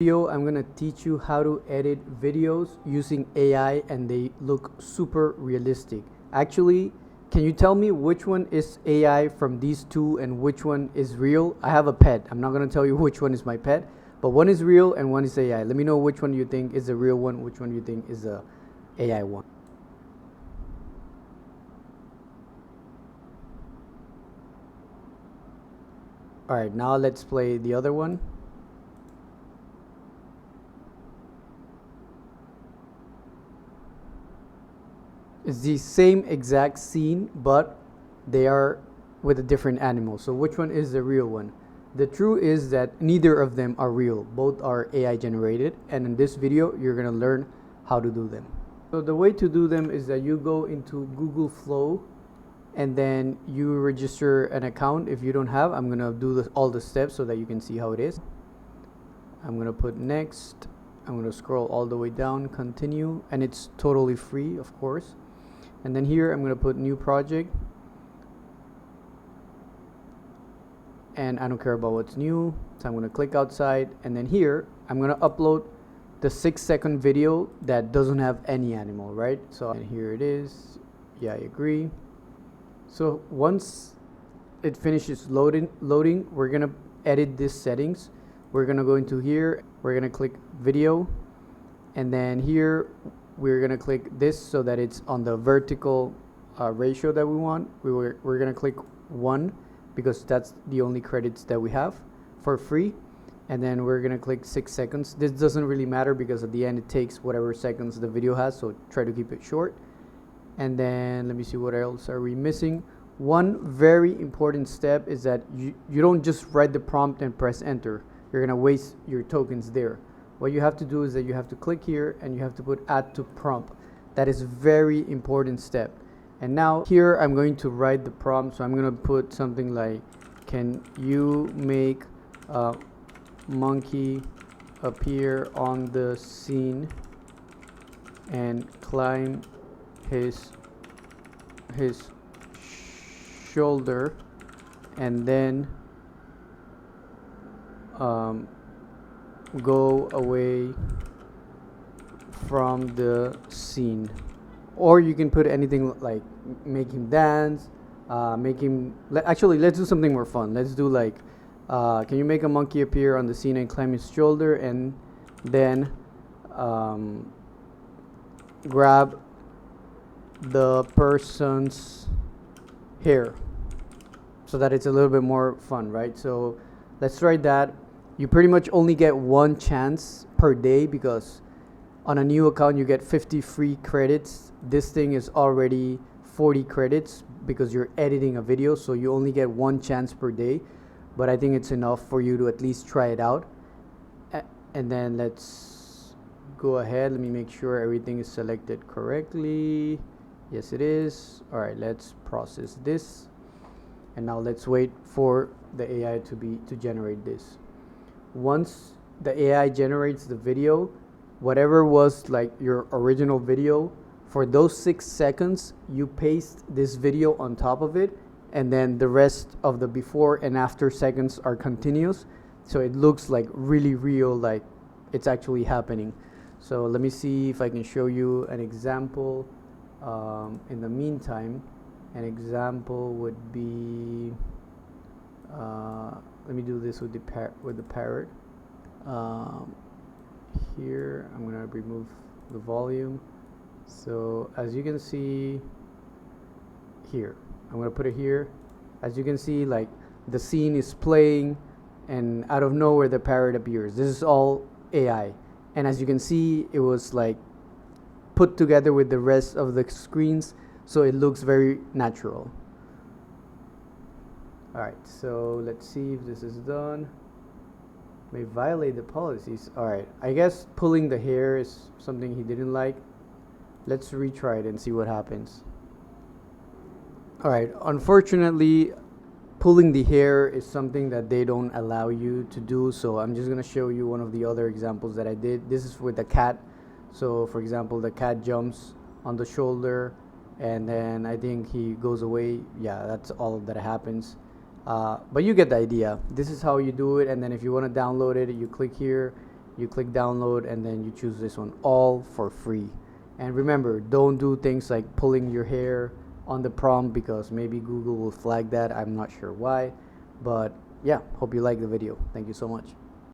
Video I'm gonna teach you how to edit videos using AI and they look super realistic. Actually, can you tell me which one is AI from these two and which one is real? I have a pet. I'm not gonna tell you which one is my pet, but one is real and one is AI. Let me know which one you think is the real one, which one you think is the AI one. Alright, now let's play the other one. It's the same exact scene, but they are with a different animal. So which one is the real one? The truth is that neither of them are real. Both are AI generated, and in this video you're gonna learn how to do them. So the way to do them is that you go into Google Flow and then you register an account. If you don't have, I'm gonna do all the steps so that you can see how it is. I'm gonna put next. I'm gonna scroll all the way down, continue, and it's totally free, of course. And then here I'm going to put new project, and I don't care about what's new, so I'm going to click outside, and then here I'm going to upload the 6-second video that doesn't have any animal, right? So and here it is. Yeah, I agree. So once it finishes loading, we're going to edit these settings. We're going to go into here, we're going to click video, and then here we're going to click this so that it's on the vertical ratio that we want. We're going to click 1 because that's the only credits that we have for free. And then we're going to click 6 seconds. This doesn't really matter because at the end it takes whatever seconds the video has, so try to keep it short. And then let me see, what else are we missing. One very important step is that you don't just write the prompt and press enter. You're going to waste your tokens there. What you have to do is that you have to click here and you have to put add to prompt. That is a very important step. And now here I'm going to write the prompt. So I'm going to put something like, can you make a monkey appear on the scene and climb his shoulder and then go away from the scene. Or you can put anything like make him dance, actually let's do something more fun. Let's do like can you make a monkey appear on the scene and climb his shoulder and then grab the person's hair, so that it's a little bit more fun, right? So let's try that. You pretty much only get one chance per day because on a new account you get 50 free credits. This thing is already 40 credits because you're editing a video, so you only get one chance per day, but I think it's enough for you to at least try it out. And then let's go ahead. Let me make sure everything is selected correctly. Yes, it is. All right, let's process this, and now let's wait for the AI to generate this. Once the AI generates the video, whatever was like your original video, for those 6 seconds you paste this video on top of it, and then the rest of the before and after seconds are continuous, so it looks like really real, like it's actually happening. So let me see if I can show you an example. In the meantime, an example would be let me do this with the parrot. Here I'm gonna remove the volume. So as you can see here, I'm gonna put it here. As you can see, like the scene is playing and out of nowhere the parrot appears. This is all AI, and as you can see, it was like put together with the rest of the screens, so it looks very natural. Alright, so let's see if this is done. May violate the policies. Alright, I guess pulling the hair is something he didn't like. Let's retry it and see what happens. Alright, unfortunately pulling the hair is something that they don't allow you to do, so I'm just gonna show you one of the other examples that I did. This is with the cat. So for example, the cat jumps on the shoulder and then I think he goes away. Yeah, that's all that happens. But you get the idea. This is how you do it, and then if you want to download it, you click here you click download, and then you choose this one, all for free. And remember, don't do things like pulling your hair on the prompt, because maybe Google will flag that. I'm not sure why, but yeah, hope you like the video. Thank you so much.